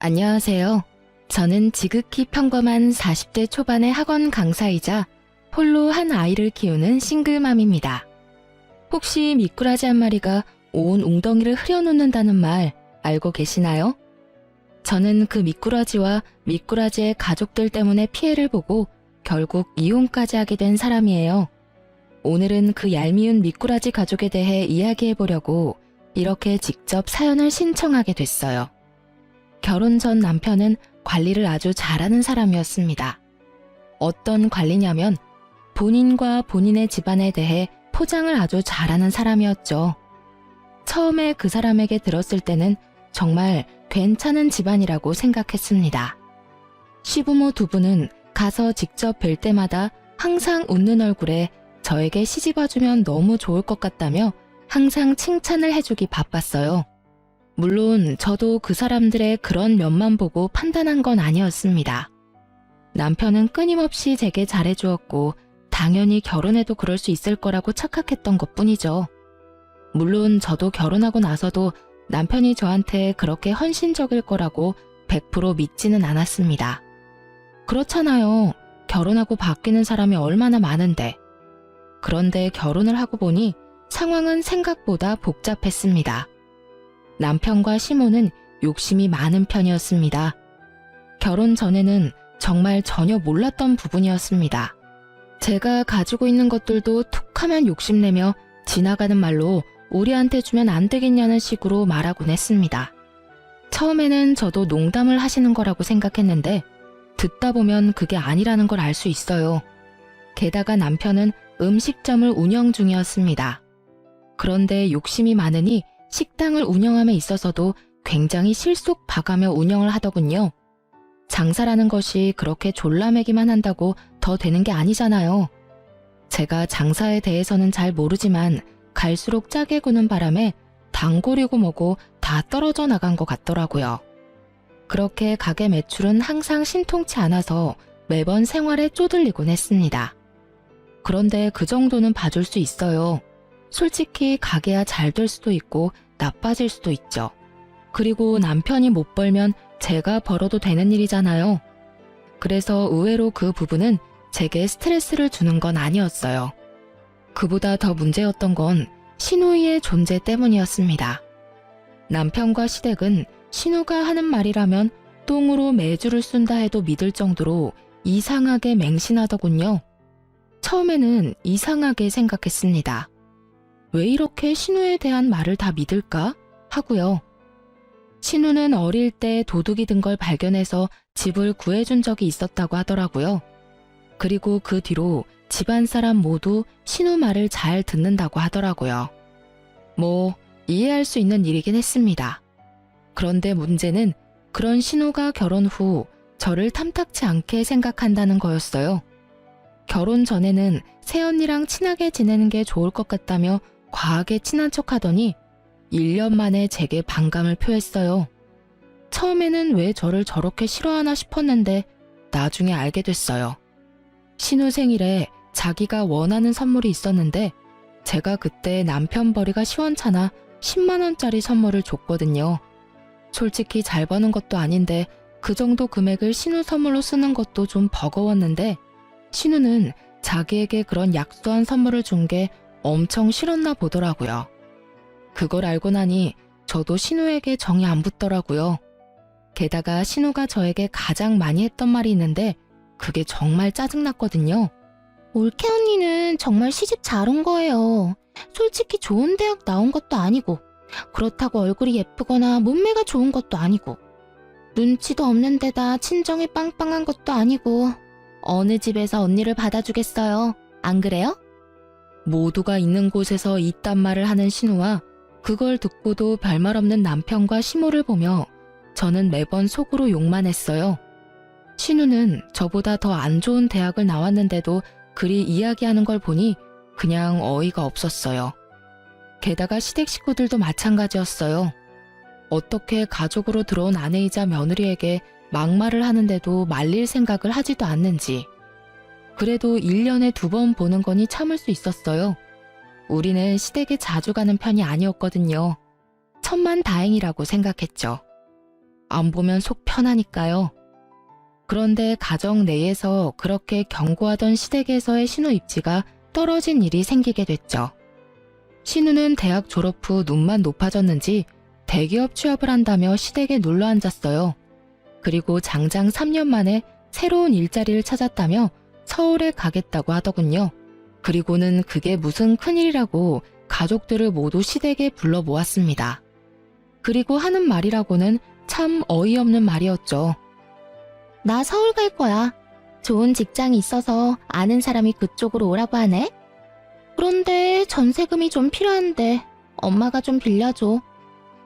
안녕하세요. 저는 지극히 평범한 40대 초반의 학원 강사이자 홀로 한 아이를 키우는 싱글맘입니다. 혹시 미꾸라지 한 마리가 온 웅덩이를 흐려놓는다는 말 알고 계시나요? 저는 그 미꾸라지와 미꾸라지의 가족들 때문에 피해를 보고 결국 이혼까지 하게 된 사람이에요. 오늘은 그 얄미운 미꾸라지 가족에 대해 이야기해보려고 이렇게 직접 사연을 신청하게 됐어요. 결혼 전 남편은 관리를 아주 잘하는 사람이었습니다. 어떤 관리냐면 본인과 본인의 집안에 대해 포장을 아주 잘하는 사람이었죠. 처음에 그 사람에게 들었을 때는 정말 괜찮은 집안이라고 생각했습니다. 시부모 두 분은 가서 직접 뵐 때마다 항상 웃는 얼굴에 저에게 시집와주면 너무 좋을 것 같다며 항상 칭찬을 해주기 바빴어요. 물론 저도 그 사람들의 그런 면만 보고 판단한 건 아니었습니다. 남편은 끊임없이 제게 잘해주었고 당연히 결혼해도 그럴 수 있을 거라고 착각했던 것뿐이죠. 물론 저도 결혼하고 나서도 남편이 저한테 그렇게 헌신적일 거라고 100% 믿지는 않았습니다. 그렇잖아요. 결혼하고 바뀌는 사람이 얼마나 많은데. 그런데 결혼을 하고 보니 상황은 생각보다 복잡했습니다. 남편과 시모는 욕심이 많은 편이었습니다. 결혼 전에는 정말 전혀 몰랐던 부분이었습니다. 제가 가지고 있는 것들도 툭하면 욕심내며 지나가는 말로 우리한테 주면 안 되겠냐는 식으로 말하곤 했습니다. 처음에는 저도 농담을 하시는 거라고 생각했는데 듣다 보면 그게 아니라는 걸 알 수 있어요. 게다가 남편은 음식점을 운영 중이었습니다. 그런데 욕심이 많으니 식당을 운영함에 있어서도 굉장히 실속 봐가며 운영을 하더군요. 장사라는 것이 그렇게 졸라매기만 한다고 더 되는 게 아니잖아요. 제가 장사에 대해서는 잘 모르지만 갈수록 짜게 구는 바람에 단골이고 뭐고 다 떨어져 나간 것 같더라고요. 그렇게 가게 매출은 항상 신통치 않아서 매번 생활에 쪼들리곤 했습니다. 그런데 그 정도는 봐줄 수 있어요. 솔직히 가게야 잘 될 수도 있고 나빠질 수도 있죠. 그리고 남편이 못 벌면 제가 벌어도 되는 일이잖아요. 그래서 의외로 그 부분은 제게 스트레스를 주는 건 아니었어요. 그보다 더 문제였던 건 신우이의 존재 때문이었습니다. 남편과 시댁은 신우가 하는 말이라면 똥으로 매주를 쓴다 해도 믿을 정도로 이상하게 맹신하더군요. 처음에는 이상하게 생각했습니다. 왜 이렇게 신우에 대한 말을 다 믿을까? 하고요. 신우는 어릴 때 도둑이 든 걸 발견해서 집을 구해준 적이 있었다고 하더라고요. 그리고 그 뒤로 집안 사람 모두 신우 말을 잘 듣는다고 하더라고요. 뭐 이해할 수 있는 일이긴 했습니다. 그런데 문제는 그런 신우가 결혼 후 저를 탐탁치 않게 생각한다는 거였어요. 결혼 전에는 새언니랑 친하게 지내는 게 좋을 것 같다며 과하게 친한 척하더니 1년 만에 제게 반감을 표했어요. 처음에는 왜 저를 저렇게 싫어하나 싶었는데 나중에 알게 됐어요. 신우 생일에 자기가 원하는 선물이 있었는데 제가 그때 남편 벌이가 시원찮아 10만 원짜리 선물을 줬거든요. 솔직히 잘 버는 것도 아닌데 그 정도 금액을 신우 선물로 쓰는 것도 좀 버거웠는데 신우는 자기에게 그런 약소한 선물을 준 게 엄청 싫었나 보더라고요. 그걸 알고 나니 저도 신우에게 정이 안 붙더라고요. 게다가 신우가 저에게 가장 많이 했던 말이 있는데 그게 정말 짜증났거든요. 올케 언니는 정말 시집 잘 온 거예요. 솔직히 좋은 대학 나온 것도 아니고 그렇다고 얼굴이 예쁘거나 몸매가 좋은 것도 아니고 눈치도 없는 데다 친정이 빵빵한 것도 아니고 어느 집에서 언니를 받아주겠어요. 안 그래요? 모두가 있는 곳에서 이딴 말을 하는 신우와 그걸 듣고도 별말 없는 남편과 시모를 보며 저는 매번 속으로 욕만 했어요. 신우는 저보다 더 안 좋은 대학을 나왔는데도 그리 이야기하는 걸 보니 그냥 어이가 없었어요. 게다가 시댁 식구들도 마찬가지였어요. 어떻게 가족으로 들어온 아내이자 며느리에게 막말을 하는데도 말릴 생각을 하지도 않는지. 그래도 1년에 2번 보는 거니 참을 수 있었어요. 우리는 시댁에 자주 가는 편이 아니었거든요. 천만다행이라고 생각했죠. 안 보면 속 편하니까요. 그런데 가정 내에서 그렇게 견고하던 시댁에서의 신우 입지가 떨어진 일이 생기게 됐죠. 신우는 대학 졸업 후 눈만 높아졌는지 대기업 취업을 한다며 시댁에 눌러 앉았어요. 그리고 장장 3년 만에 새로운 일자리를 찾았다며 서울에 가겠다고 하더군요. 그리고는 그게 무슨 큰일이라고 가족들을 모두 시댁에 불러 모았습니다. 그리고 하는 말이라고는 참 어이없는 말이었죠. 나 서울 갈 거야. 좋은 직장이 있어서 아는 사람이 그쪽으로 오라고 하네. 그런데 전세금이 좀 필요한데 엄마가 좀 빌려줘.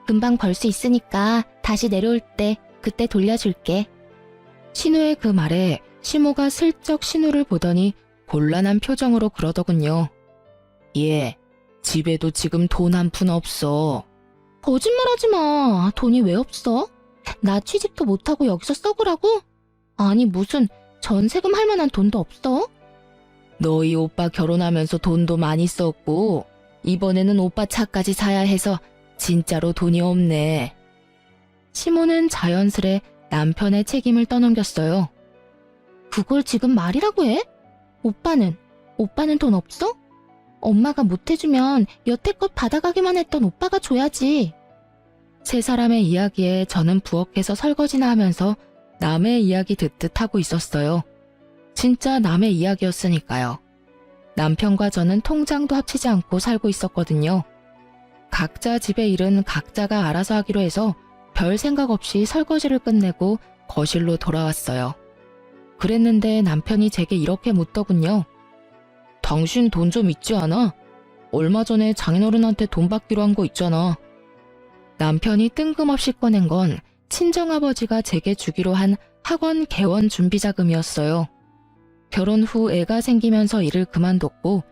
금방 벌 수 있으니까 다시 내려올 때 그때 돌려줄게. 신우의 그 말에 시모가 슬쩍 신우를 보더니 곤란한 표정으로 그러더군요. 얘, 집에도 지금 돈 한 푼 없어. 거짓말하지 마. 돈이 왜 없어? 나 취직도 못하고 여기서 썩으라고? 아니 무슨 전세금 할 만한 돈도 없어? 너희 오빠 결혼하면서 돈도 많이 썼고 이번에는 오빠 차까지 사야 해서 진짜로 돈이 없네. 시모는 자연스레 남편의 책임을 떠넘겼어요. 그걸 지금 말이라고 해? 오빠는 돈 없어? 엄마가 못해주면 여태껏 받아가기만 했던 오빠가 줘야지. 세 사람의 이야기에 저는 부엌에서 설거지나 하면서 남의 이야기 듣듯 하고 있었어요. 진짜 남의 이야기였으니까요. 남편과 저는 통장도 합치지 않고 살고 있었거든요. 각자 집의 일은 각자가 알아서 하기로 해서 별 생각 없이 설거지를 끝내고 거실로 돌아왔어요. 그랬는데 남편이 제게 이렇게 묻더군요. 당신 돈 좀 있지 않아? 얼마 전에 장인어른한테 돈 받기로 한 거 있잖아. 남편이 뜬금없이 꺼낸 건 친정아버지가 제게 주기로 한 학원 개원 준비자금이었어요. 결혼 후 애가 생기면서 일을 그만뒀고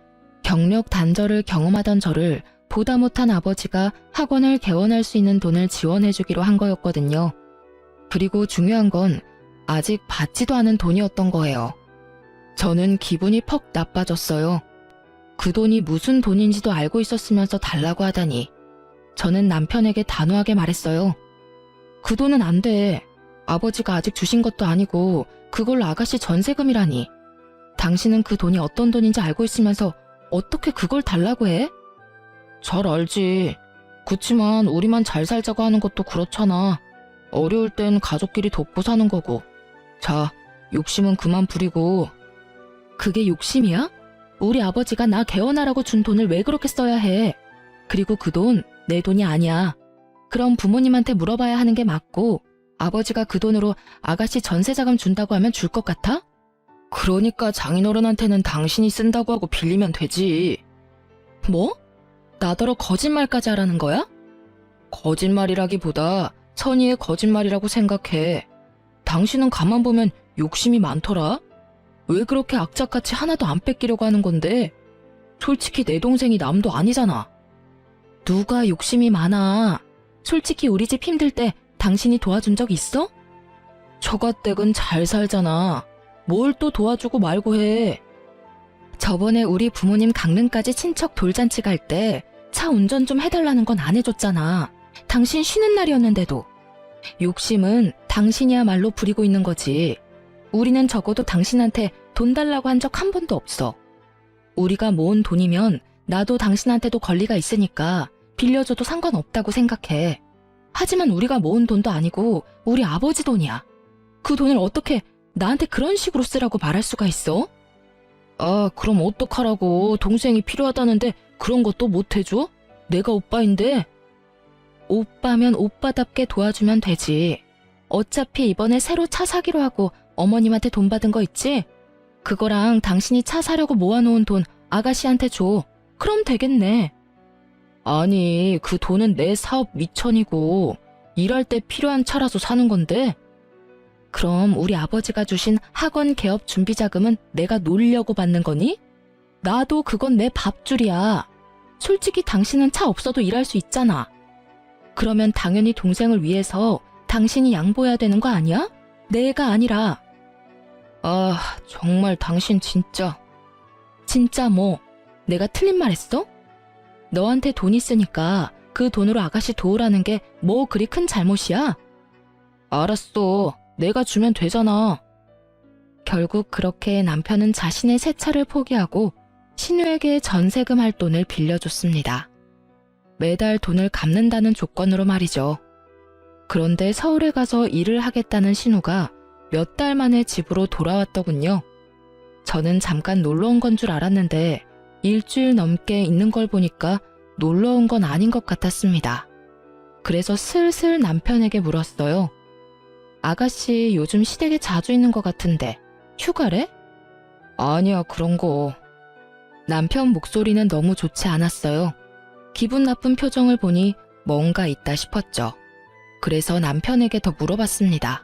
경력 단절을 경험하던 저를 보다 못한 아버지가 학원을 개원할 수 있는 돈을 지원해주기로 한 거였거든요. 그리고 중요한 건 아직 받지도 않은 돈이었던 거예요. 저는 기분이 퍽 나빠졌어요. 그 돈이 무슨 돈인지도 알고 있었으면서 달라고 하다니. 저는 남편에게 단호하게 말했어요. 그 돈은 안 돼. 아버지가 아직 주신 것도 아니고 그걸로 아가씨 전세금이라니. 당신은 그 돈이 어떤 돈인지 알고 있으면서 어떻게 그걸 달라고 해? 잘 알지. 그치만 우리만 잘 살자고 하는 것도 그렇잖아. 어려울 땐 가족끼리 돕고 사는 거고. 자, 욕심은 그만 부리고. 그게 욕심이야? 우리 아버지가 나 개원하라고 준 돈을 왜 그렇게 써야 해? 그리고 그 돈 내 돈이 아니야. 그럼 부모님한테 물어봐야 하는 게 맞고 아버지가 그 돈으로 아가씨 전세자금 준다고 하면 줄 것 같아? 그러니까 장인어른한테는 당신이 쓴다고 하고 빌리면 되지. 뭐? 나더러 거짓말까지 하라는 거야? 거짓말이라기보다 선의의 거짓말이라고 생각해. 당신은 가만 보면 욕심이 많더라. 왜 그렇게 악착같이 하나도 안 뺏기려고 하는 건데? 솔직히 내 동생이 남도 아니잖아. 누가 욕심이 많아. 솔직히 우리 집 힘들 때 당신이 도와준 적 있어? 처가댁은 잘 살잖아. 뭘 또 도와주고 말고 해. 저번에 우리 부모님 강릉까지 친척 돌잔치 갈 때 차 운전 좀 해달라는 건 안 해줬잖아. 당신 쉬는 날이었는데도. 욕심은 당신이야말로 부리고 있는 거지. 우리는 적어도 당신한테 돈 달라고 한 적 한 번도 없어. 우리가 모은 돈이면 나도 당신한테도 권리가 있으니까 빌려줘도 상관없다고 생각해. 하지만 우리가 모은 돈도 아니고 우리 아버지 돈이야. 그 돈을 어떻게 나한테 그런 식으로 쓰라고 말할 수가 있어? 아, 그럼 어떡하라고. 동생이 필요하다는데 그런 것도 못 해줘? 내가 오빠인데. 오빠면 오빠답게 도와주면 되지. 어차피 이번에 새로 차 사기로 하고 어머님한테 돈 받은 거 있지? 그거랑 당신이 차 사려고 모아놓은 돈 아가씨한테 줘. 그럼 되겠네. 아니, 그 돈은 내 사업 미천이고 일할 때 필요한 차라서 사는 건데. 그럼 우리 아버지가 주신 학원 개업 준비자금은 내가 놀려고 받는 거니? 나도 그건 내 밥줄이야. 솔직히 당신은 차 없어도 일할 수 있잖아. 그러면 당연히 동생을 위해서 당신이 양보해야 되는 거 아니야? 내가 아니라. 아, 정말 당신 진짜. 진짜 뭐, 내가 틀린 말 했어? 너한테 돈 있으니까 그 돈으로 아가씨 도우라는 게 뭐 그리 큰 잘못이야? 알았어. 내가 주면 되잖아. 결국 그렇게 남편은 자신의 새 차를 포기하고 신우에게 전세금 할 돈을 빌려줬습니다. 매달 돈을 갚는다는 조건으로 말이죠. 그런데 서울에 가서 일을 하겠다는 신우가 몇 달 만에 집으로 돌아왔더군요. 저는 잠깐 놀러 온 건 줄 알았는데 일주일 넘게 있는 걸 보니까 놀러 온 건 아닌 것 같았습니다. 그래서 슬슬 남편에게 물었어요. 아가씨 요즘 시댁에 자주 있는 것 같은데 휴가래? 아니야, 그런 거. 남편 목소리는 너무 좋지 않았어요. 기분 나쁜 표정을 보니 뭔가 있다 싶었죠. 그래서 남편에게 더 물어봤습니다.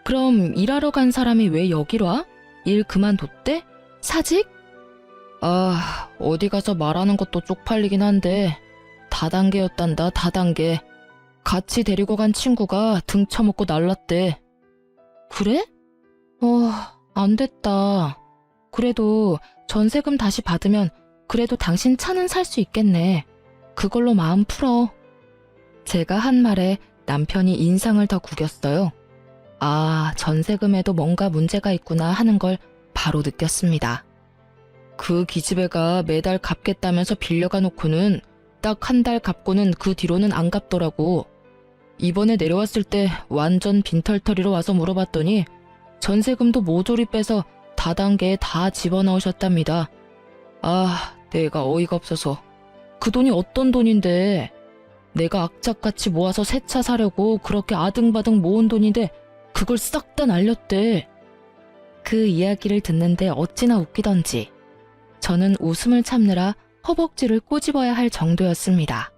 그럼 일하러 간 사람이 왜 여기로 와? 일 그만뒀대? 사직? 아, 어디 가서 말하는 것도 쪽팔리긴 한데 다단계였단다, 다단계. 같이 데리고 간 친구가 등 쳐먹고 날랐대. 그래? 안 됐다. 그래도 전세금 다시 받으면 그래도 당신 차는 살 수 있겠네. 그걸로 마음 풀어. 제가 한 말에 남편이 인상을 더 구겼어요. 아, 전세금에도 뭔가 문제가 있구나 하는 걸 바로 느꼈습니다. 그 기집애가 매달 갚겠다면서 빌려가 놓고는 딱 한 달 갚고는 그 뒤로는 안 갚더라고. 이번에 내려왔을 때 완전 빈털터리로 와서 물어봤더니 전세금도 모조리 빼서 다단계에 다 집어넣으셨답니다. 아, 내가 어이가 없어서. 그 돈이 어떤 돈인데. 내가 악착같이 모아서 새 차 사려고 그렇게 아등바등 모은 돈인데 그걸 싹 다 날렸대. 그 이야기를 듣는데 어찌나 웃기던지 저는 웃음을 참느라 허벅지를 꼬집어야 할 정도였습니다.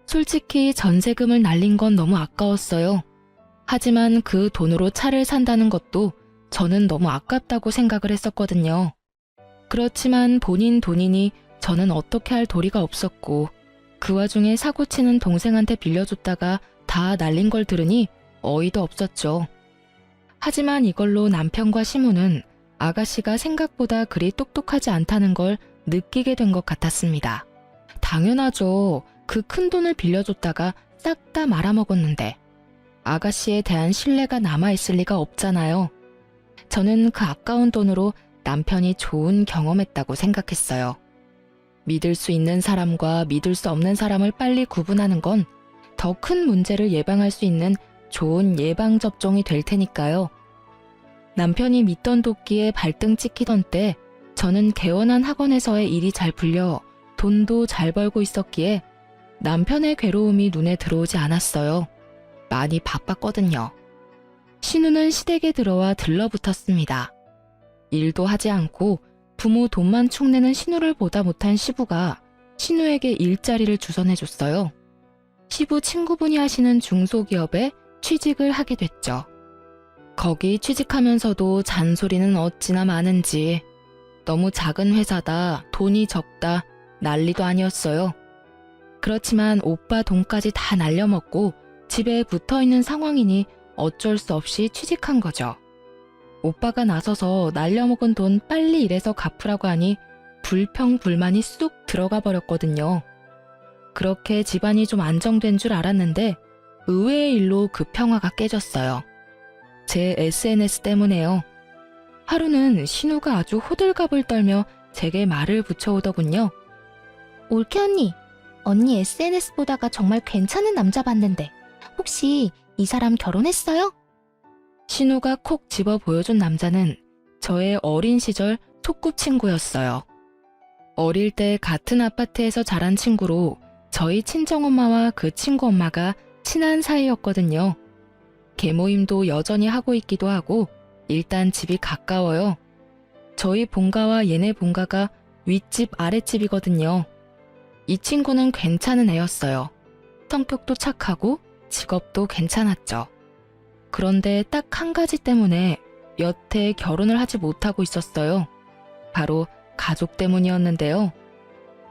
솔직히 전세금을 날린 건 너무 아까웠어요. 하지만 그 돈으로 차를 산다는 것도 저는 너무 아깝다고 생각을 했었거든요. 그렇지만 본인 돈이니 저는 어떻게 할 도리가 없었고 그 와중에 사고치는 동생한테 빌려줬다가 다 날린 걸 들으니 어이도 없었죠. 하지만 이걸로 남편과 시무는 아가씨가 생각보다 그리 똑똑하지 않다는 걸 느끼게 된 것 같았습니다. 당연하죠. 그 큰 돈을 빌려줬다가 싹 다 말아먹었는데 아가씨에 대한 신뢰가 남아있을 리가 없잖아요. 저는 그 아까운 돈으로 남편이 좋은 경험했다고 생각했어요. 믿을 수 있는 사람과 믿을 수 없는 사람을 빨리 구분하는 건 더 큰 문제를 예방할 수 있는 좋은 예방접종이 될 테니까요. 남편이 믿던 도끼에 발등 찍히던 때 저는 개원한 학원에서의 일이 잘 풀려 돈도 잘 벌고 있었기에 남편의 괴로움이 눈에 들어오지 않았어요. 많이 바빴거든요. 신우는 시댁에 들어와 들러붙었습니다. 일도 하지 않고 부모 돈만 축내는 신우를 보다 못한 시부가 신우에게 일자리를 주선해줬어요. 시부 친구분이 하시는 중소기업에 취직을 하게 됐죠. 거기 취직하면서도 잔소리는 어찌나 많은지 너무 작은 회사다, 돈이 적다, 난리도 아니었어요. 그렇지만 오빠 돈까지 다 날려먹고 집에 붙어있는 상황이니 어쩔 수 없이 취직한 거죠. 오빠가 나서서 날려먹은 돈 빨리 일해서 갚으라고 하니 불평불만이 쑥 들어가 버렸거든요. 그렇게 집안이 좀 안정된 줄 알았는데 의외의 일로 그 평화가 깨졌어요. 제 SNS 때문에요. 하루는 신우가 아주 호들갑을 떨며 제게 말을 붙여오더군요. 올케 언니 SNS 보다가 정말 괜찮은 남자 봤는데 혹시 이 사람 결혼했어요? 신우가 콕 집어 보여준 남자는 저의 어린 시절 소꿉친구였어요. 어릴 때 같은 아파트에서 자란 친구로 저희 친정엄마와 그 친구 엄마가 친한 사이였거든요. 계모임도 여전히 하고 있기도 하고 일단 집이 가까워요. 저희 본가와 얘네 본가가 윗집 아랫집이거든요. 이 친구는 괜찮은 애였어요. 성격도 착하고 직업도 괜찮았죠. 그런데 딱 한 가지 때문에 여태 결혼을 하지 못하고 있었어요. 바로 가족 때문이었는데요.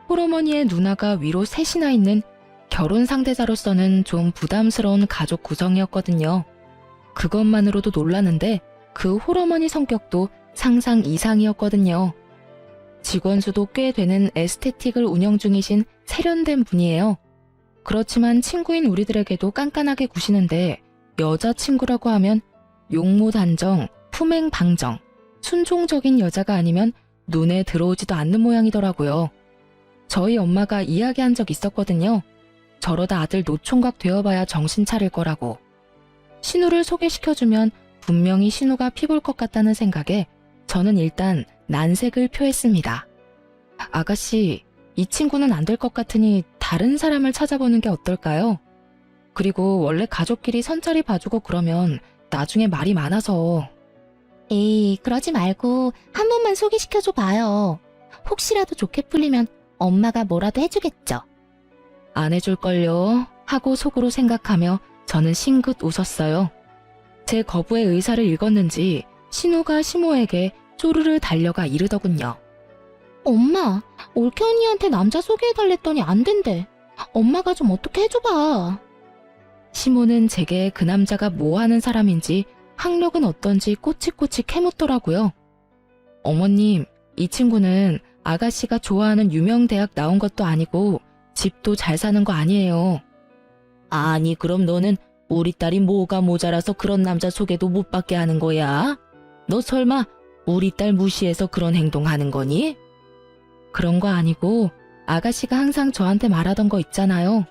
홀어머니의 누나가 위로 셋이나 있는 결혼 상대자로서는 좀 부담스러운 가족 구성이었거든요. 그것만으로도 놀라는데 그 홀어머니 성격도 상상 이상이었거든요. 직원 수도 꽤 되는 에스테틱을 운영 중이신 세련된 분이에요. 그렇지만 친구인 우리들에게도 깐깐하게 구시는데 여자친구라고 하면 용모단정, 품행방정, 순종적인 여자가 아니면 눈에 들어오지도 않는 모양이더라고요. 저희 엄마가 이야기한 적 있었거든요. 저러다 아들 노총각 되어봐야 정신 차릴 거라고. 신우를 소개시켜주면 분명히 신우가 피볼 것 같다는 생각에 저는 일단 난색을 표했습니다. 아가씨, 이 친구는 안 될 것 같으니 다른 사람을 찾아보는 게 어떨까요? 그리고 원래 가족끼리 선자리 봐주고 그러면 나중에 말이 많아서. 에이, 그러지 말고 한 번만 소개시켜줘 봐요. 혹시라도 좋게 풀리면 엄마가 뭐라도 해주겠죠. 안 해줄걸요 하고 속으로 생각하며 저는 싱긋 웃었어요. 제 거부의 의사를 읽었는지 신우가 시모에게 쪼르르 달려가 이르더군요. 엄마, 올케 언니한테 남자 소개해달랬더니 안 된대. 엄마가 좀 어떻게 해줘봐. 시모는 제게 그 남자가 뭐 하는 사람인지 학력은 어떤지 꼬치꼬치 캐묻더라고요. 어머님, 이 친구는 아가씨가 좋아하는 유명 대학 나온 것도 아니고 집도 잘 사는 거 아니에요. 아니, 그럼 너는 우리 딸이 뭐가 모자라서 그런 남자 소개도 못 받게 하는 거야? 너 설마 우리 딸 무시해서 그런 행동하는 거니? 그런 거 아니고 아가씨가 항상 저한테 말하던 거 있잖아요.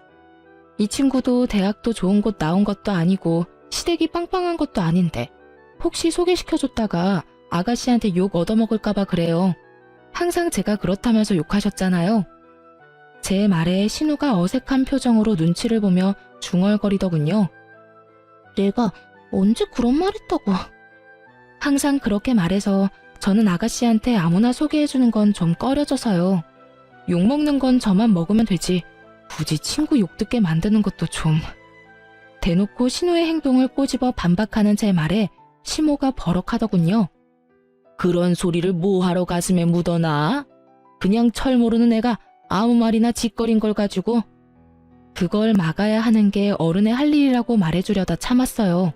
이 친구도 대학도 좋은 곳 나온 것도 아니고 시댁이 빵빵한 것도 아닌데 혹시 소개시켜줬다가 아가씨한테 욕 얻어먹을까봐 그래요. 항상 제가 그렇다면서 욕하셨잖아요. 제 말에 신우가 어색한 표정으로 눈치를 보며 중얼거리더군요. 내가 언제 그런 말 했다고. 항상 그렇게 말해서 저는 아가씨한테 아무나 소개해주는 건 좀 꺼려져서요. 욕먹는 건 저만 먹으면 되지 굳이 친구 욕 듣게 만드는 것도 좀. 대놓고 신우의 행동을 꼬집어 반박하는 제 말에 시모가 버럭하더군요. 그런 소리를 뭐하러 가슴에 묻어놔? 그냥 철 모르는 애가 아무 말이나 짓거린 걸 가지고. 그걸 막아야 하는 게 어른의 할 일이라고 말해주려다 참았어요.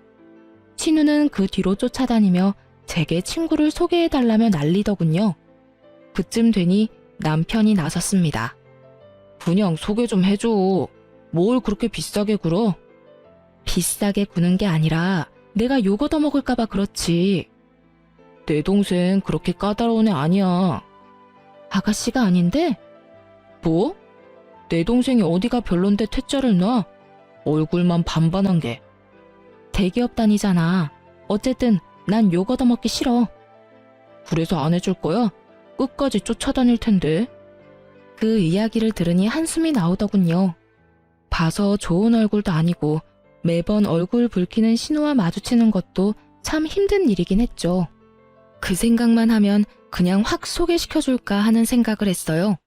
신우는 그 뒤로 쫓아다니며 제게 친구를 소개해달라며 난리더군요. 그쯤 되니 남편이 나섰습니다. 그냥 소개 좀 해줘. 뭘 그렇게 비싸게 굴어? 비싸게 구는 게 아니라 내가 욕 얻어먹을까봐 그렇지. 내 동생 그렇게 까다로운 애 아니야. 아가씨가 아닌데? 뭐? 내 동생이 어디가 별론데 퇴짜를 놔? 얼굴만 반반한 게. 대기업 다니잖아. 어쨌든 난 욕 얻어먹기 싫어. 그래서 안 해줄 거야? 끝까지 쫓아다닐 텐데. 그 이야기를 들으니 한숨이 나오더군요. 봐서 좋은 얼굴도 아니고 매번 얼굴 붉히는 신우와 마주치는 것도 참 힘든 일이긴 했죠. 그 생각만 하면 그냥 확 소개시켜줄까 하는 생각을 했어요.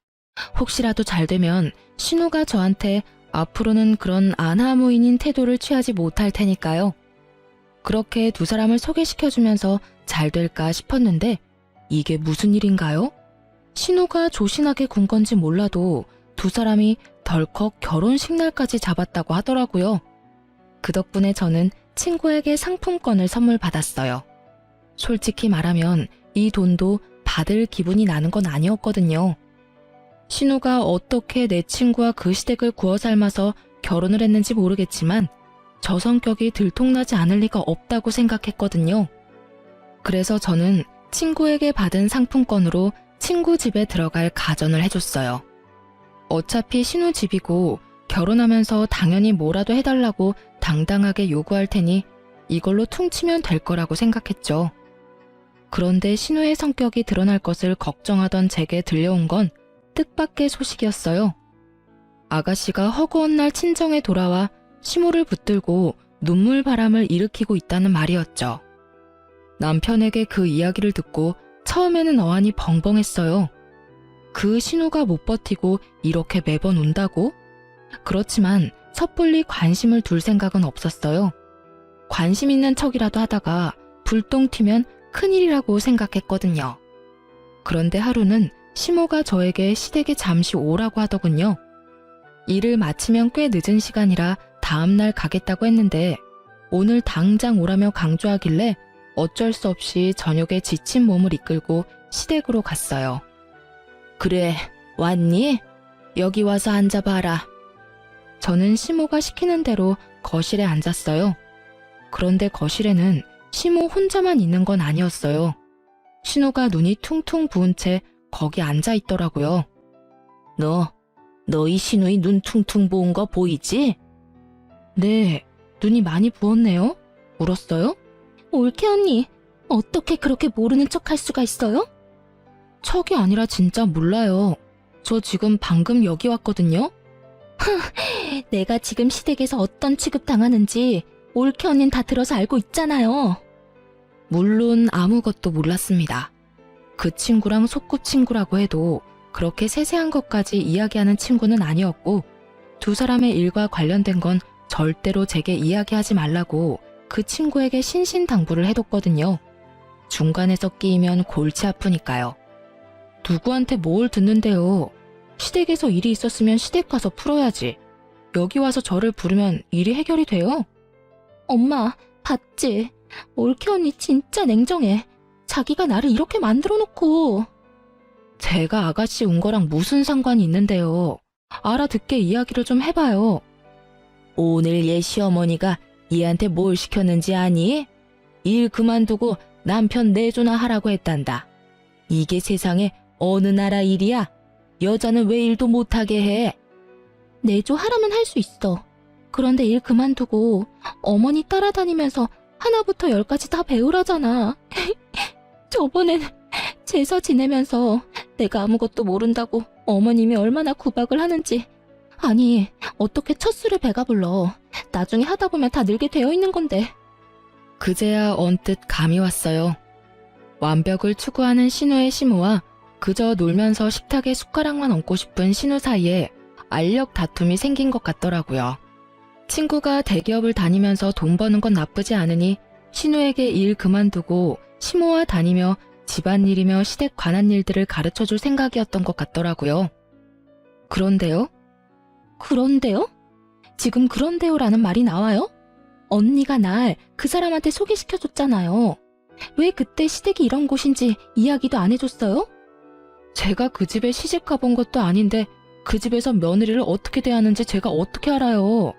혹시라도 잘 되면 신우가 저한테 앞으로는 그런 안하무인인 태도를 취하지 못할 테니까요. 그렇게 두 사람을 소개시켜주면서 잘 될까 싶었는데 이게 무슨 일인가요? 신우가 조신하게 군 건지 몰라도 두 사람이 덜컥 결혼식 날까지 잡았다고 하더라고요. 그 덕분에 저는 친구에게 상품권을 선물 받았어요. 솔직히 말하면 이 돈도 받을 기분이 나는 건 아니었거든요. 신우가 어떻게 내 친구와 그 시댁을 구워 삶아서 결혼을 했는지 모르겠지만 저 성격이 들통나지 않을 리가 없다고 생각했거든요. 그래서 저는 친구에게 받은 상품권으로 친구 집에 들어갈 가전을 해줬어요. 어차피 신우 집이고 결혼하면서 당연히 뭐라도 해달라고 당당하게 요구할 테니 이걸로 퉁치면 될 거라고 생각했죠. 그런데 신우의 성격이 드러날 것을 걱정하던 제게 들려온 건 뜻밖의 소식이었어요. 아가씨가 허구한 날 친정에 돌아와 시모를 붙들고 눈물바람을 일으키고 있다는 말이었죠. 남편에게 그 이야기를 듣고 처음에는 어안이 벙벙했어요. 그 신우가 못 버티고 이렇게 매번 운다고? 그렇지만 섣불리 관심을 둘 생각은 없었어요. 관심 있는 척이라도 하다가 불똥 튀면 큰일이라고 생각했거든요. 그런데 하루는 시모가 저에게 시댁에 잠시 오라고 하더군요. 일을 마치면 꽤 늦은 시간이라 다음날 가겠다고 했는데 오늘 당장 오라며 강조하길래 어쩔 수 없이 저녁에 지친 몸을 이끌고 시댁으로 갔어요. 그래, 왔니? 여기 와서 앉아봐라. 저는 시모가 시키는 대로 거실에 앉았어요. 그런데 거실에는 시모 혼자만 있는 건 아니었어요. 신우가 눈이 퉁퉁 부은 채 거기 앉아 있더라고요. 너 이 신우이 눈 퉁퉁 부은 거 보이지? 네, 눈이 많이 부었네요. 울었어요? 올케 언니, 어떻게 그렇게 모르는 척 할 수가 있어요? 척이 아니라 진짜 몰라요. 저 지금 방금 여기 왔거든요. 내가 지금 시댁에서 어떤 취급 당하는지 올케 언니는 다 들어서 알고 있잖아요. 물론 아무것도 몰랐습니다. 그 친구랑 소꿉친구라고 해도 그렇게 세세한 것까지 이야기하는 친구는 아니었고 두 사람의 일과 관련된 건 절대로 제게 이야기하지 말라고 그 친구에게 신신당부를 해뒀거든요. 중간에서 끼이면 골치 아프니까요. 누구한테 뭘 듣는데요. 시댁에서 일이 있었으면 시댁 가서 풀어야지. 여기 와서 저를 부르면 일이 해결이 돼요? 엄마, 봤지? 올케 언니 진짜 냉정해. 자기가 나를 이렇게 만들어 놓고. 제가 아가씨 온 거랑 무슨 상관이 있는데요. 알아듣게 이야기를 좀 해봐요. 오늘 얘 시어머니가 얘한테 뭘 시켰는지 아니? 일 그만두고 남편 내조나 하라고 했단다. 이게 세상에 어느 나라 일이야? 여자는 왜 일도 못하게 해? 내조하라면 할 수 있어. 그런데 일 그만두고 어머니 따라다니면서 하나부터 열까지 다 배우라잖아. 저번엔 제사 지내면서 내가 아무것도 모른다고 어머님이 얼마나 구박을 하는지. 아니, 어떻게 첫 술에 배가 불러. 나중에 하다 보면 다 늘게 되어 있는 건데. 그제야 언뜻 감이 왔어요. 완벽을 추구하는 신우의 시무와 그저 놀면서 식탁에 숟가락만 얹고 싶은 신우 사이에 알력 다툼이 생긴 것 같더라고요. 친구가 대기업을 다니면서 돈 버는 건 나쁘지 않으니 신우에게 일 그만두고 시모와 다니며 집안일이며 시댁 관한 일들을 가르쳐줄 생각이었던 것 같더라고요. 그런데요? 그런데요? 지금 그런데요라는 말이 나와요? 언니가 날 그 사람한테 소개시켜줬잖아요. 왜 그때 시댁이 이런 곳인지 이야기도 안 해줬어요? 제가 그 집에 시집 가본 것도 아닌데 그 집에서 며느리를 어떻게 대하는지 제가 어떻게 알아요.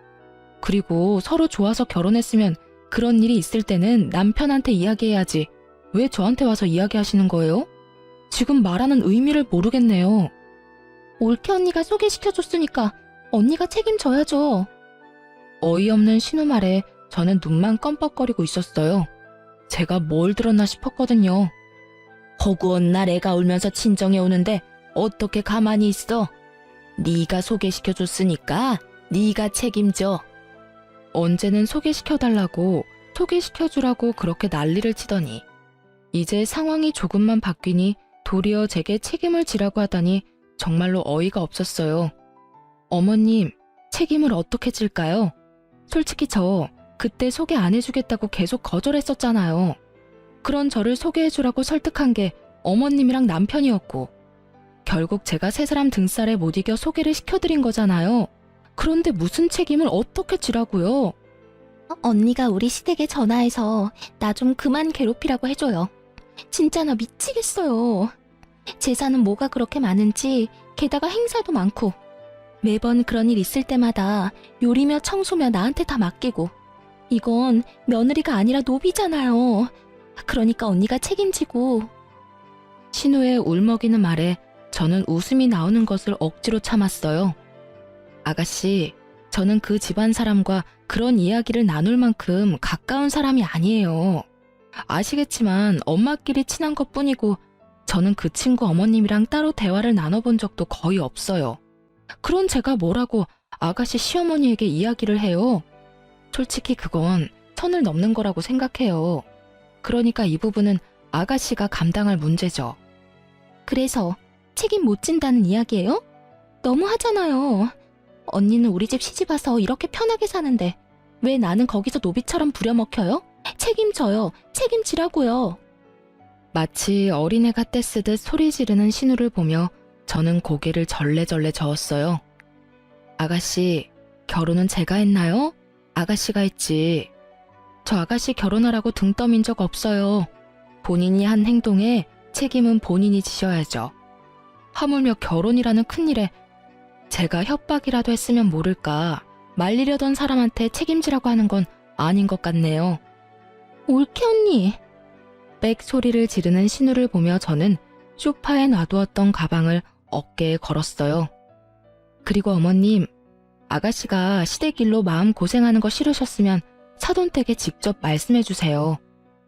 그리고 서로 좋아서 결혼했으면 그런 일이 있을 때는 남편한테 이야기해야지. 왜 저한테 와서 이야기하시는 거예요? 지금 말하는 의미를 모르겠네요. 올케 언니가 소개시켜줬으니까 언니가 책임져야죠. 어이없는 신우 말에 저는 눈만 껌뻑거리고 있었어요. 제가 뭘 들었나 싶었거든요. 허구한 날 애가 울면서 친정에 오는데 어떻게 가만히 있어? 네가 소개시켜줬으니까 네가 책임져. 언제는 소개시켜달라고 소개시켜주라고 그렇게 난리를 치더니 이제 상황이 조금만 바뀌니 도리어 제게 책임을 지라고 하다니 정말로 어이가 없었어요. 어머님, 책임을 어떻게 질까요? 솔직히 저 그때 소개 안 해주겠다고 계속 거절했었잖아요. 그런 저를 소개해주라고 설득한 게 어머님이랑 남편이었고 결국 제가 세 사람 등살에 못 이겨 소개를 시켜드린 거잖아요. 그런데 무슨 책임을 어떻게 지라고요? 언니가 우리 시댁에 전화해서 나 좀 그만 괴롭히라고 해줘요. 진짜 나 미치겠어요. 제사는 뭐가 그렇게 많은지 게다가 행사도 많고 매번 그런 일 있을 때마다 요리며 청소며 나한테 다 맡기고 이건 며느리가 아니라 노비잖아요. 그러니까 언니가 책임지고. 신우의 울먹이는 말에 저는 웃음이 나오는 것을 억지로 참았어요. 아가씨, 저는 그 집안 사람과 그런 이야기를 나눌 만큼 가까운 사람이 아니에요. 아시겠지만 엄마끼리 친한 것뿐이고 저는 그 친구 어머님이랑 따로 대화를 나눠본 적도 거의 없어요. 그런 제가 뭐라고 아가씨 시어머니에게 이야기를 해요. 솔직히 그건 선을 넘는 거라고 생각해요. 그러니까 이 부분은 아가씨가 감당할 문제죠. 그래서 책임 못 진다는 이야기예요? 너무 하잖아요. 언니는 우리 집 시집 와서 이렇게 편하게 사는데 왜 나는 거기서 노비처럼 부려먹혀요? 책임져요. 책임지라고요. 마치 어린애가 떼쓰듯 소리 지르는 신우를 보며 저는 고개를 절레절레 저었어요. 아가씨, 결혼은 제가 했나요? 아가씨가 했지. 저 아가씨 결혼하라고 등 떠민 적 없어요. 본인이 한 행동에 책임은 본인이 지셔야죠. 하물며 결혼이라는 큰일에 제가 협박이라도 했으면 모를까 말리려던 사람한테 책임지라고 하는 건 아닌 것 같네요. 올케 언니. 빽 소리를 지르는 신우를 보며 저는 소파에 놔두었던 가방을 어깨에 걸었어요. 그리고 어머님, 아가씨가 시댁일로 마음 고생하는 거 싫으셨으면 사돈댁에 직접 말씀해 주세요.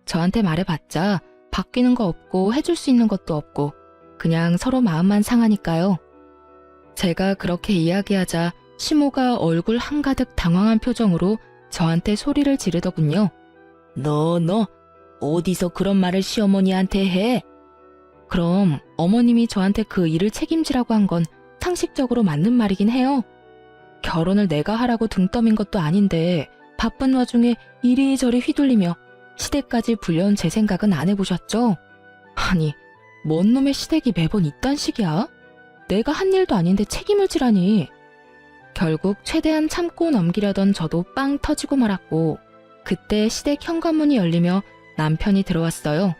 저한테 말해봤자 바뀌는 거 없고 해줄 수 있는 것도 없고 그냥 서로 마음만 상하니까요. 제가 그렇게 이야기하자 시모가 얼굴 한가득 당황한 표정으로 저한테 소리를 지르더군요. 너 어디서 그런 말을 시어머니한테 해? 그럼 어머님이 저한테 그 일을 책임지라고 한 건 상식적으로 맞는 말이긴 해요. 결혼을 내가 하라고 등 떠민 것도 아닌데 바쁜 와중에 이리저리 휘둘리며 시댁까지 불려온 제 생각은 안 해보셨죠? 아니, 뭔 놈의 시댁이 매번 이딴 식이야? 내가 한 일도 아닌데 책임을 지라니. 결국 최대한 참고 넘기려던 저도 빵 터지고 말았고 그때 시댁 현관문이 열리며 남편이 들어왔어요.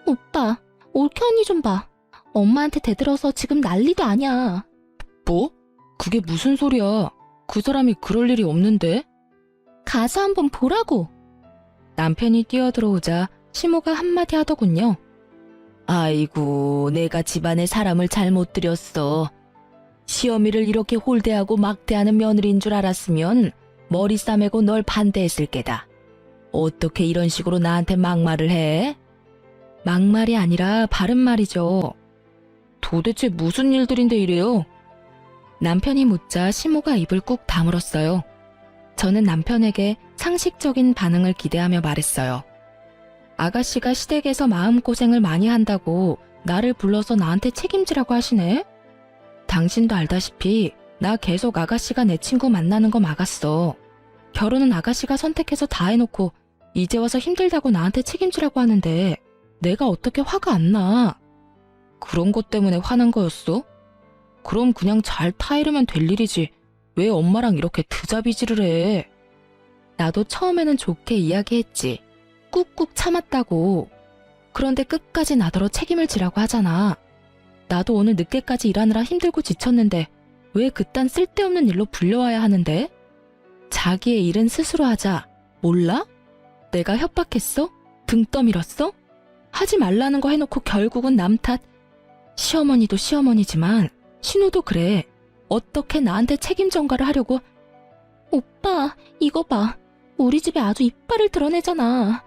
오빠, 올케 언니 좀 봐. 엄마한테 대들어서 지금 난리도 아니야. 뭐? 그게 무슨 소리야? 그 사람이 그럴 일이 없는데? 가서 한번 보라고. 남편이 뛰어들어오자 시모가 한마디 하더군요. 아이고, 내가 집안에 사람을 잘못 들였어. 시어미를 이렇게 홀대하고 막대하는 며느리인 줄 알았으면 머리 싸매고 널 반대했을 게다. 어떻게 이런 식으로 나한테 막말을 해? 막말이 아니라 바른 말이죠. 도대체 무슨 일들인데 이래요? 남편이 묻자 시모가 입을 꾹 다물었어요. 저는 남편에게 상식적인 반응을 기대하며 말했어요. 아가씨가 시댁에서 마음고생을 많이 한다고 나를 불러서 나한테 책임지라고 하시네? 당신도 알다시피 나 계속 아가씨가 내 친구 만나는 거 막았어. 결혼은 아가씨가 선택해서 다 해놓고 이제 와서 힘들다고 나한테 책임지라고 하는데 내가 어떻게 화가 안 나? 그런 것 때문에 화난 거였어? 그럼 그냥 잘 타이르면 될 일이지. 왜 엄마랑 이렇게 드자비질을 해? 나도 처음에는 좋게 이야기했지. 꾹꾹 참았다고. 그런데 끝까지 나더러 책임을 지라고 하잖아. 나도 오늘 늦게까지 일하느라 힘들고 지쳤는데 왜 그딴 쓸데없는 일로 불려와야 하는데? 자기의 일은 스스로 하자. 몰라? 내가 협박했어? 등 떠밀었어? 하지 말라는 거 해놓고 결국은 남 탓. 시어머니도 시어머니지만 신우도 그래. 어떻게 나한테 책임 전가를 하려고. 오빠, 이거 봐. 우리 집에 아주 이빨을 드러내잖아.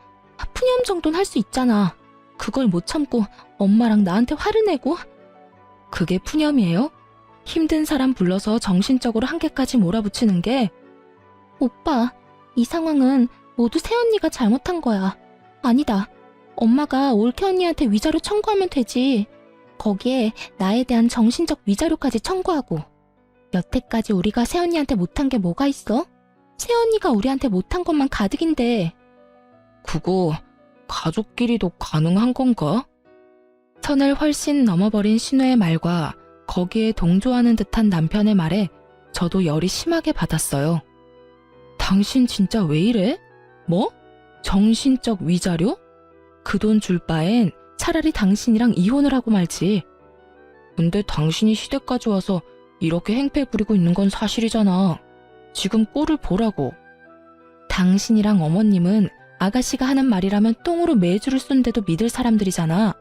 푸념 정도는 할 수 있잖아. 그걸 못 참고 엄마랑 나한테 화를 내고. 그게 푸념이에요? 힘든 사람 불러서 정신적으로 한계까지 몰아붙이는 게. 오빠, 이 상황은 모두 새언니가 잘못한 거야. 아니다. 엄마가 올케 언니한테 위자료 청구하면 되지. 거기에 나에 대한 정신적 위자료까지 청구하고. 여태까지 우리가 새언니한테 못한 게 뭐가 있어? 새언니가 우리한테 못한 것만 가득인데. 그거 가족끼리도 가능한 건가? 선을 훨씬 넘어버린 신우의 말과 거기에 동조하는 듯한 남편의 말에 저도 열이 심하게 받았어요. 당신 진짜 왜 이래? 뭐? 정신적 위자료? 그 돈 줄 바엔 차라리 당신이랑 이혼을 하고 말지. 근데 당신이 시댁까지 와서 이렇게 행패 부리고 있는 건 사실이잖아. 지금 꼴을 보라고. 당신이랑 어머님은 아가씨가 하는 말이라면 똥으로 매주를 쏜데도 믿을 사람들이잖아.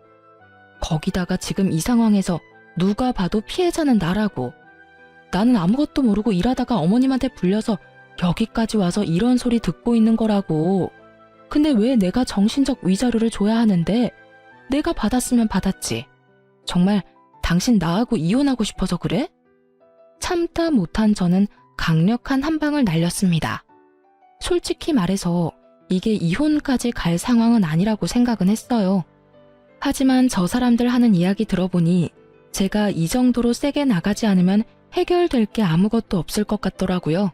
거기다가 지금 이 상황에서 누가 봐도 피해자는 나라고. 나는 아무것도 모르고 일하다가 어머님한테 불려서 여기까지 와서 이런 소리 듣고 있는 거라고. 근데 왜 내가 정신적 위자료를 줘야 하는데? 내가 받았으면 받았지. 정말 당신 나하고 이혼하고 싶어서 그래? 참다 못한 저는 강력한 한 방을 날렸습니다. 솔직히 말해서 이게 이혼까지 갈 상황은 아니라고 생각은 했어요. 하지만 저 사람들 하는 이야기 들어보니 제가 이 정도로 세게 나가지 않으면 해결될 게 아무것도 없을 것 같더라고요.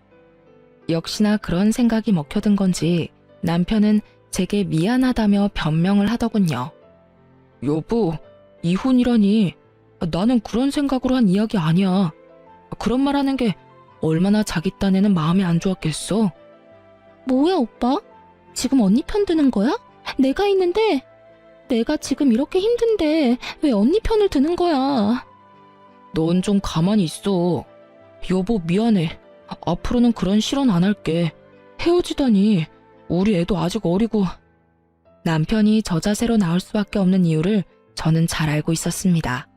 역시나 그런 생각이 먹혀든 건지 남편은 제게 미안하다며 변명을 하더군요. 여보, 이혼이라니. 나는 그런 생각으로 한 이야기 아니야. 그런 말 하는 게 얼마나 자기 딴에는 마음이 안 좋았겠어. 뭐야, 오빠? 지금 언니 편 드는 거야? 내가 있는데. 내가 지금 이렇게 힘든데 왜 언니 편을 드는 거야? 넌 좀 가만히 있어. 여보, 미안해. 앞으로는 그런 실언 안 할게. 헤어지다니. 우리 애도 아직 어리고. 남편이 저 자세로 나올 수밖에 없는 이유를 저는 잘 알고 있었습니다.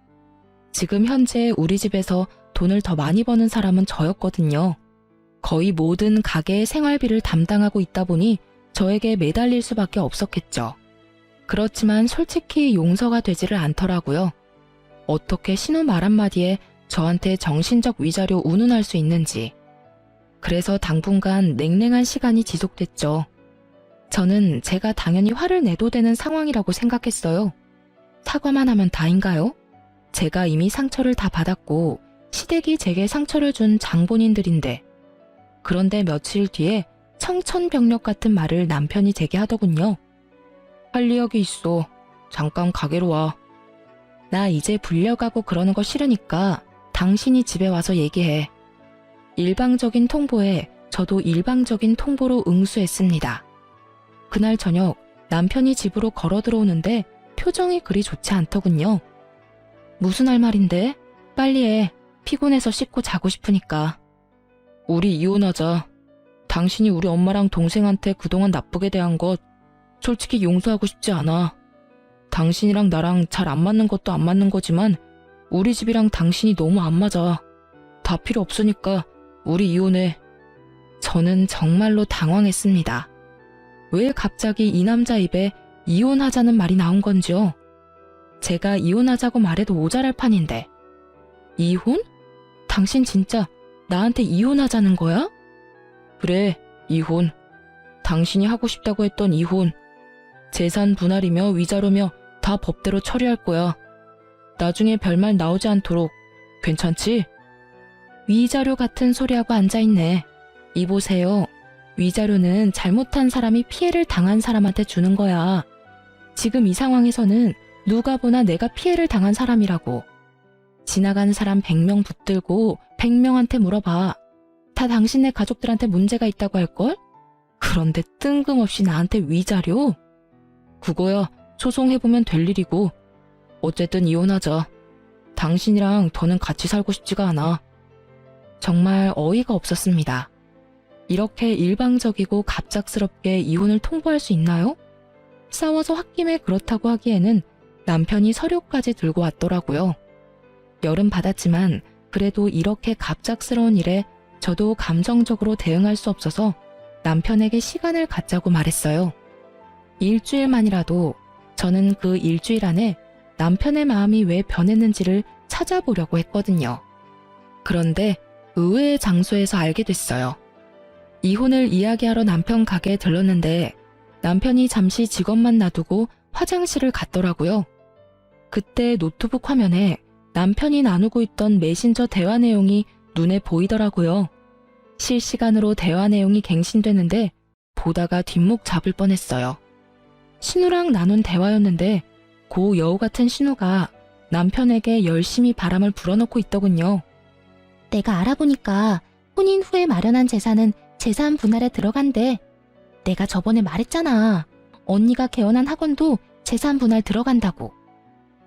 지금 현재 우리 집에서 돈을 더 많이 버는 사람은 저였거든요. 거의 모든 가게의 생활비를 담당하고 있다 보니 저에게 매달릴 수밖에 없었겠죠. 그렇지만 솔직히 용서가 되지를 않더라고요. 어떻게 신우 말 한마디에 저한테 정신적 위자료 운운할 수 있는지. 그래서 당분간 냉랭한 시간이 지속됐죠. 저는 제가 당연히 화를 내도 되는 상황이라고 생각했어요. 사과만 하면 다인가요? 제가 이미 상처를 다 받았고 시댁이 제게 상처를 준 장본인들인데. 그런데 며칠 뒤에 청천벽력 같은 말을 남편이 제게 하더군요. 할리 여기 있어. 잠깐 가게로 와. 나 이제 불려가고 그러는 거 싫으니까 당신이 집에 와서 얘기해. 일방적인 통보에 저도 일방적인 통보로 응수했습니다. 그날 저녁 남편이 집으로 걸어 들어오는데 표정이 그리 좋지 않더군요. 무슨 할 말인데? 빨리 해. 피곤해서 씻고 자고 싶으니까. 우리 이혼하자. 당신이 우리 엄마랑 동생한테 그동안 나쁘게 대한 것 솔직히 용서하고 싶지 않아. 당신이랑 나랑 잘 안 맞는 것도 안 맞는 거지만 우리 집이랑 당신이 너무 안 맞아. 다 필요 없으니까 우리 이혼해. 저는 정말로 당황했습니다. 왜 갑자기 이 남자 입에 이혼하자는 말이 나온 건지요? 제가 이혼하자고 말해도 모자랄 판인데. 이혼? 당신 진짜 나한테 이혼하자는 거야? 그래, 이혼. 당신이 하고 싶다고 했던 이혼. 재산 분할이며 위자료며 다 법대로 처리할 거야. 나중에 별말 나오지 않도록. 괜찮지? 위자료 같은 소리하고 앉아있네. 이보세요. 위자료는 잘못한 사람이 피해를 당한 사람한테 주는 거야. 지금 이 상황에서는 누가 보나 내가 피해를 당한 사람이라고. 지나가는 사람 100명 붙들고 100명한테 물어봐. 다 당신네 가족들한테 문제가 있다고 할걸? 그런데 뜬금없이 나한테 위자료? 그거야 소송해보면 될 일이고. 어쨌든 이혼하자. 당신이랑 더는 같이 살고 싶지가 않아. 정말 어이가 없었습니다. 이렇게 일방적이고 갑작스럽게 이혼을 통보할 수 있나요? 싸워서 홧김에 그렇다고 하기에는 남편이 서류까지 들고 왔더라고요. 열은 받았지만 그래도 이렇게 갑작스러운 일에 저도 감정적으로 대응할 수 없어서 남편에게 시간을 갖자고 말했어요. 일주일만이라도 저는 그 일주일 안에 남편의 마음이 왜 변했는지를 찾아보려고 했거든요. 그런데 의외의 장소에서 알게 됐어요. 이혼을 이야기하러 남편 가게에 들렀는데 남편이 잠시 직원만 놔두고 화장실을 갔더라고요. 그때 노트북 화면에 남편이 나누고 있던 메신저 대화 내용이 눈에 보이더라고요. 실시간으로 대화 내용이 갱신되는데 보다가 뒷목 잡을 뻔했어요. 신우랑 나눈 대화였는데 고 여우 같은 신우가 남편에게 열심히 바람을 불어넣고 있더군요. 내가 알아보니까 혼인 후에 마련한 재산은 재산 분할에 들어간대. 내가 저번에 말했잖아. 언니가 개원한 학원도 재산 분할 들어간다고.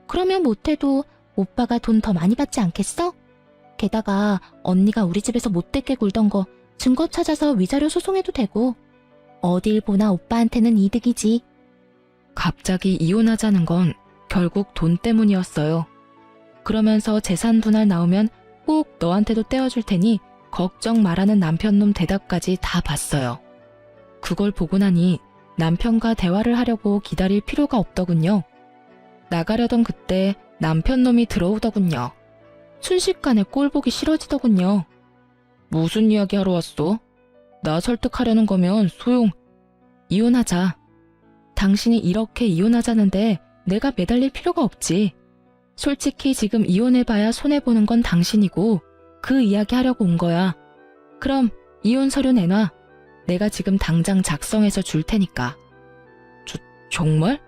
그러면 못해도 오빠가 돈 더 많이 받지 않겠어? 게다가 언니가 우리 집에서 못되게 굴던 거 증거 찾아서 위자료 소송해도 되고. 어딜 보나 오빠한테는 이득이지. 갑자기 이혼하자는 건 결국 돈 때문이었어요. 그러면서 재산 분할 나오면 꼭 너한테도 떼어줄 테니 걱정 말라는 남편놈 대답까지 다 봤어요. 그걸 보고 나니 남편과 대화를 하려고 기다릴 필요가 없더군요. 나가려던 그때 남편놈이 들어오더군요. 순식간에 꼴 보기 싫어지더군요. 무슨 이야기 하러 왔어? 나 설득하려는 거면 소용. 이혼하자. 당신이 이렇게 이혼하자는데 내가 매달릴 필요가 없지. 솔직히 지금 이혼해봐야 손해보는 건 당신이고 그 이야기 하려고 온 거야. 그럼 이혼 서류 내놔. 내가 지금 당장 작성해서 줄 테니까. 정말?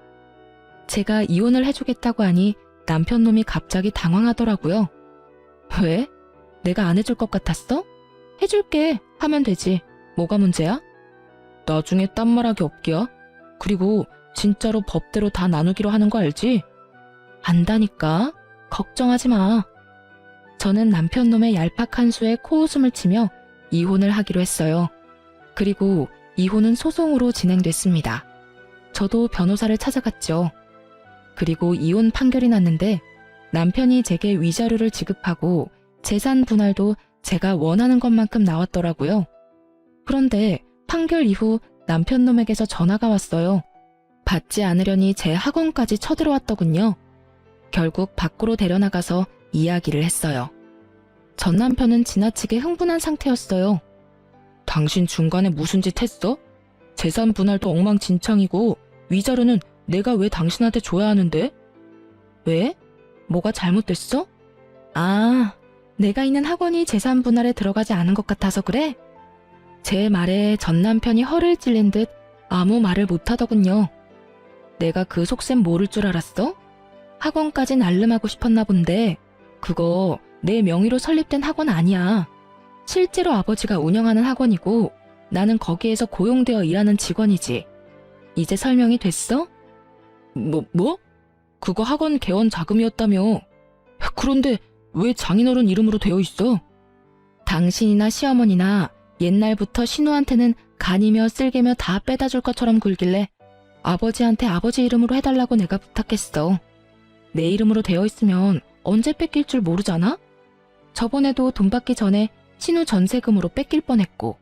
제가 이혼을 해주겠다고 하니 남편놈이 갑자기 당황하더라고요. 왜? 내가 안 해줄 것 같았어? 해줄게 하면 되지. 뭐가 문제야? 나중에 딴 말하기 없기야. 그리고 진짜로 법대로 다 나누기로 하는 거 알지? 안다니까. 걱정하지 마. 저는 남편놈의 얄팍한 수에 코웃음을 치며 이혼을 하기로 했어요. 그리고 이혼은 소송으로 진행됐습니다. 저도 변호사를 찾아갔죠. 그리고 이혼 판결이 났는데 남편이 제게 위자료를 지급하고 재산 분할도 제가 원하는 것만큼 나왔더라고요. 그런데 판결 이후 남편 놈에게서 전화가 왔어요. 받지 않으려니 제 학원까지 쳐들어왔더군요. 결국 밖으로 데려나가서 이야기를 했어요. 전 남편은 지나치게 흥분한 상태였어요. 당신 중간에 무슨 짓 했어? 재산 분할도 엉망진창이고 위자료는 내가 왜 당신한테 줘야 하는데? 왜? 뭐가 잘못됐어? 아, 내가 있는 학원이 재산 분할에 들어가지 않은 것 같아서 그래? 제 말에 전 남편이 허를 찔린 듯 아무 말을 못하더군요. 내가 그 속셈 모를 줄 알았어? 학원까지 날름하고 싶었나 본데 그거 내 명의로 설립된 학원 아니야. 실제로 아버지가 운영하는 학원이고 나는 거기에서 고용되어 일하는 직원이지. 이제 설명이 됐어? 뭐? 그거 학원 개원 자금이었다며. 그런데 왜 장인어른 이름으로 되어 있어? 당신이나 시어머니나 옛날부터 신우한테는 간이며 쓸개며 다 빼다 줄 것처럼 굴길래 아버지한테 아버지 이름으로 해달라고 내가 부탁했어. 내 이름으로 되어 있으면 언제 뺏길 줄 모르잖아? 저번에도 돈 받기 전에 신우 전세금으로 뺏길 뻔했고.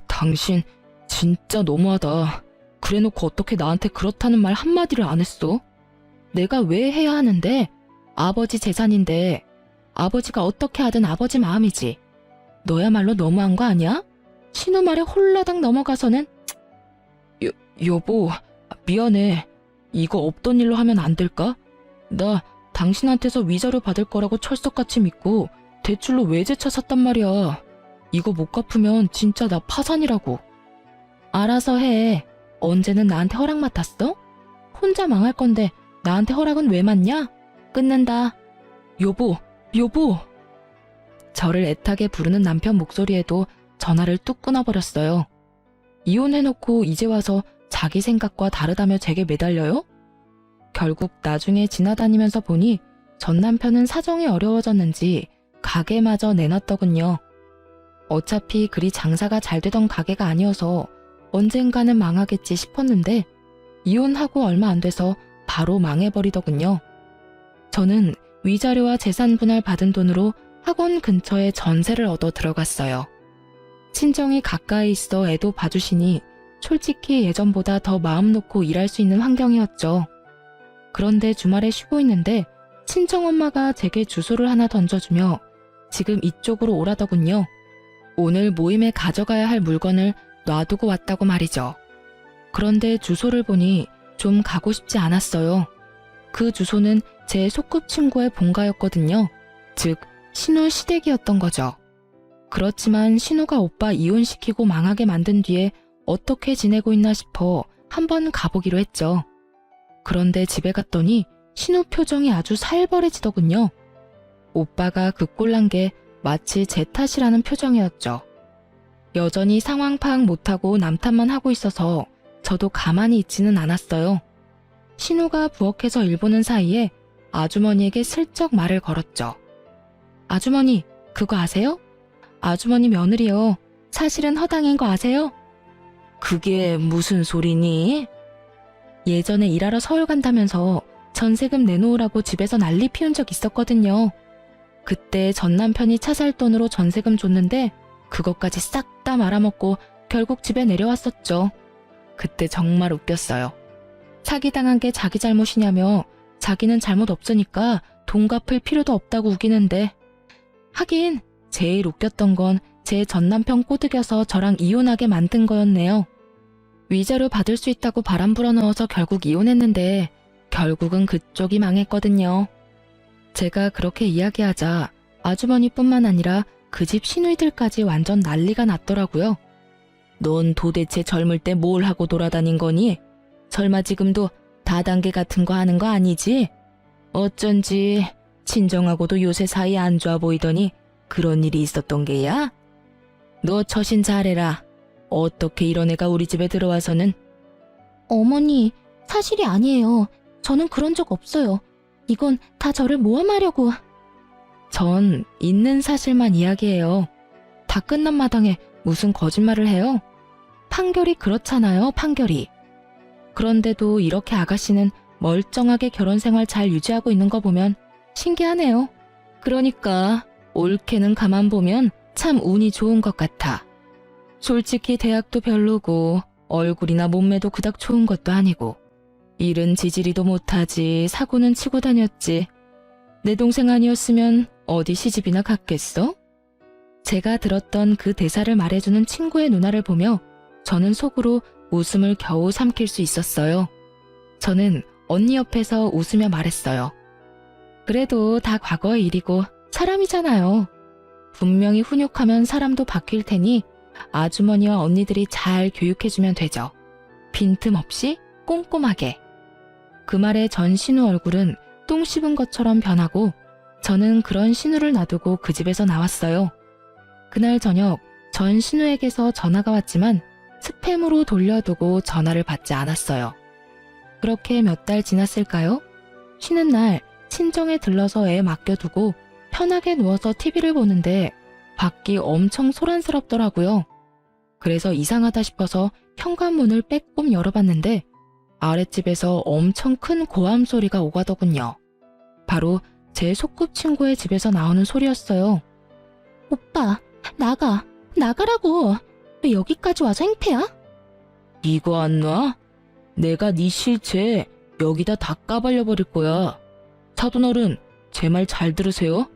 당신 진짜 너무하다. 그래놓고 어떻게 나한테 그렇다는 말 한마디를 안 했어? 내가 왜 해야 하는데? 아버지 재산인데 아버지가 어떻게 하든 아버지 마음이지. 너야말로 너무한 거 아니야? 신우 말에 홀라당 넘어가서는. 여보, 미안해. 이거 없던 일로 하면 안 될까? 나 당신한테서 위자료 받을 거라고 철석같이 믿고 대출로 외제차 샀단 말이야. 이거 못 갚으면 진짜 나 파산이라고. 알아서 해. 언제는 나한테 허락 맡았어? 혼자 망할 건데 나한테 허락은 왜 맡냐? 끊는다. 여보. 저를 애타게 부르는 남편 목소리에도 전화를 뚝 끊어버렸어요. 이혼해놓고 이제 와서 자기 생각과 다르다며 제게 매달려요? 결국 나중에 지나다니면서 보니 전 남편은 사정이 어려워졌는지 가게마저 내놨더군요. 어차피 그리 장사가 잘 되던 가게가 아니어서 언젠가는 망하겠지 싶었는데 이혼하고 얼마 안 돼서 바로 망해버리더군요. 저는 위자료와 재산 분할 받은 돈으로 학원 근처에 전세를 얻어 들어갔어요. 친정이 가까이 있어 애도 봐주시니 솔직히 예전보다 더 마음 놓고 일할 수 있는 환경이었죠. 그런데 주말에 쉬고 있는데 친정엄마가 제게 주소를 하나 던져주며 지금 이쪽으로 오라더군요. 오늘 모임에 가져가야 할 물건을 놔두고 왔다고 말이죠. 그런데 주소를 보니 좀 가고 싶지 않았어요. 그 주소는 제 소꿉친구의 본가였거든요. 즉 신우 시댁이었던 거죠. 그렇지만 신우가 오빠 이혼시키고 망하게 만든 뒤에 어떻게 지내고 있나 싶어 한번 가보기로 했죠. 그런데 집에 갔더니 신우 표정이 아주 살벌해지더군요. 오빠가 그 꼴난 게 마치 제 탓이라는 표정이었죠. 여전히 상황 파악 못하고 남 탓만 하고 있어서 저도 가만히 있지는 않았어요. 신우가 부엌에서 일 보는 사이에 아주머니에게 슬쩍 말을 걸었죠. 아주머니, 그거 아세요? 아주머니 며느리요. 사실은 허당인 거 아세요? 그게 무슨 소리니? 예전에 일하러 서울 간다면서 전세금 내놓으라고 집에서 난리 피운 적 있었거든요. 그때 전 남편이 차 살 돈으로 전세금 줬는데 그것까지 싹 다 말아먹고 결국 집에 내려왔었죠. 그때 정말 웃겼어요. 사기당한 게 자기 잘못이냐며 자기는 잘못 없으니까 돈 갚을 필요도 없다고 우기는데 하긴 제일 웃겼던 건 제 전남편 꼬드겨서 저랑 이혼하게 만든 거였네요. 위자료 받을 수 있다고 바람 불어넣어서 결국 이혼했는데 결국은 그쪽이 망했거든요. 제가 그렇게 이야기하자 아주머니뿐만 아니라 그 집 시누이들까지 완전 난리가 났더라고요. 넌 도대체 젊을 때 뭘 하고 돌아다닌 거니? 설마 지금도 다단계 같은 거 하는 거 아니지? 어쩐지 친정하고도 요새 사이 안 좋아 보이더니 그런 일이 있었던 게야? 너 처신 잘해라. 어떻게 이런 애가 우리 집에 들어와서는. 어머니, 사실이 아니에요. 저는 그런 적 없어요. 이건 다 저를 모함하려고. 전 있는 사실만 이야기해요. 다 끝난 마당에 무슨 거짓말을 해요? 판결이 그렇잖아요, 판결이. 그런데도 이렇게 아가씨는 멀쩡하게 결혼 생활 잘 유지하고 있는 거 보면 신기하네요. 그러니까 올케는 가만 보면 참 운이 좋은 것 같아. 솔직히 대학도 별로고 얼굴이나 몸매도 그닥 좋은 것도 아니고 일은 지지리도 못하지 사고는 치고 다녔지. 내 동생 아니었으면 어디 시집이나 갔겠어? 제가 들었던 그 대사를 말해주는 친구의 누나를 보며 저는 속으로 웃음을 겨우 삼킬 수 있었어요. 저는 언니 옆에서 웃으며 말했어요. 그래도 다 과거의 일이고 사람이잖아요. 분명히 훈육하면 사람도 바뀔 테니 아주머니와 언니들이 잘 교육해주면 되죠. 빈틈없이 꼼꼼하게. 그 말에 전 신우 얼굴은 똥 씹은 것처럼 변하고 저는 그런 신우를 놔두고 그 집에서 나왔어요. 그날 저녁 전 신우에게서 전화가 왔지만 스팸으로 돌려두고 전화를 받지 않았어요. 그렇게 몇 달 지났을까요? 쉬는 날 친정에 들러서 애 맡겨두고 편하게 누워서 TV를 보는데 밖이 엄청 소란스럽더라고요. 그래서 이상하다 싶어서 현관문을 빼꼼 열어봤는데 아랫집에서 엄청 큰 고함 소리가 오가더군요. 바로 제 소꿉친구의 집에서 나오는 소리였어요. 오빠, 나가라고. 왜 여기까지 와서 행패야? 이거 안 놔? 내가 네 실체 여기다 다 까발려버릴 거야. 사돈어른, 제 말 잘 들으세요.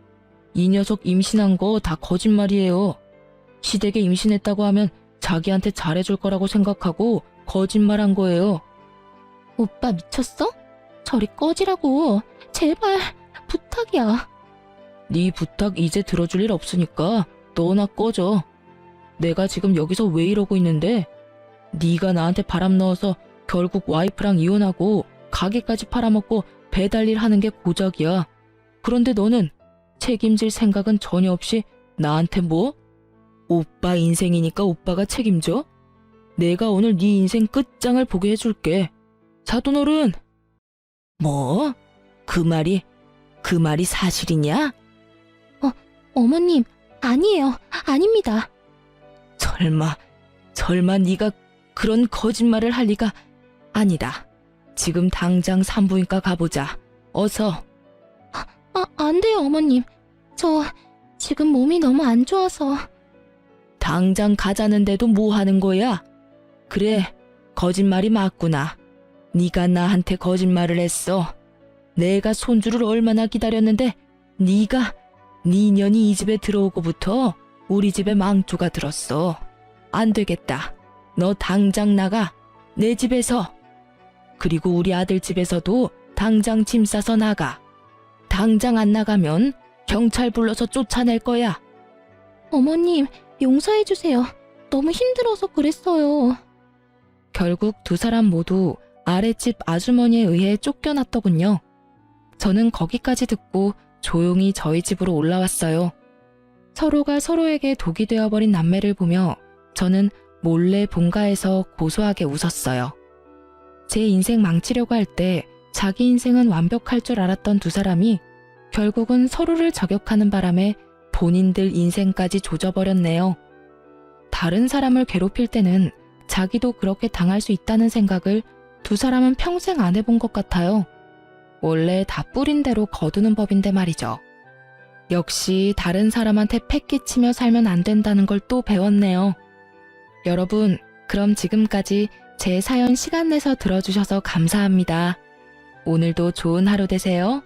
이 녀석 임신한 거 다 거짓말이에요. 시댁에 임신했다고 하면 자기한테 잘해줄 거라고 생각하고 거짓말한 거예요. 오빠 미쳤어? 저리 꺼지라고. 제발 부탁이야. 네 부탁 이제 들어줄 일 없으니까 너나 꺼져. 내가 지금 여기서 왜 이러고 있는데 네가 나한테 바람 넣어서 결국 와이프랑 이혼하고 가게까지 팔아먹고 배달일 하는 게 고작이야. 그런데 너는 책임질 생각은 전혀 없이 나한테 뭐? 오빠 인생이니까 오빠가 책임져? 내가 오늘 네 인생 끝장을 보게 해줄게. 사돈어른! 뭐? 그 말이 사실이냐? 어머님, 아니에요. 아닙니다. 설마 네가 그런 거짓말을 할 리가 아니다. 지금 당장 산부인과 가보자. 어서. 안 돼요, 어머님. 저 지금 몸이 너무 안 좋아서. 당장 가자는데도 뭐 하는 거야? 그래, 거짓말이 맞구나. 네가 나한테 거짓말을 했어. 내가 손주를 얼마나 기다렸는데 네가 네 년이 이 집에 들어오고부터 우리 집에 망조가 들었어. 안 되겠다. 너 당장 나가. 내 집에서. 그리고 우리 아들 집에서도 당장 짐 싸서 나가. 당장 안 나가면 경찰 불러서 쫓아낼 거야. 어머님, 용서해주세요. 너무 힘들어서 그랬어요. 결국 두 사람 모두 아랫집 아주머니에 의해 쫓겨났더군요. 저는 거기까지 듣고 조용히 저희 집으로 올라왔어요. 서로가 서로에게 독이 되어버린 남매를 보며 저는 몰래 본가에서 고소하게 웃었어요. 제 인생 망치려고 할 때 자기 인생은 완벽할 줄 알았던 두 사람이 결국은 서로를 저격하는 바람에 본인들 인생까지 조져버렸네요. 다른 사람을 괴롭힐 때는 자기도 그렇게 당할 수 있다는 생각을 두 사람은 평생 안 해본 것 같아요. 원래 다 뿌린 대로 거두는 법인데 말이죠. 역시 다른 사람한테 패 끼치며 살면 안 된다는 걸 또 배웠네요. 여러분, 그럼 지금까지 제 사연 시간 내서 들어주셔서 감사합니다. 오늘도 좋은 하루 되세요.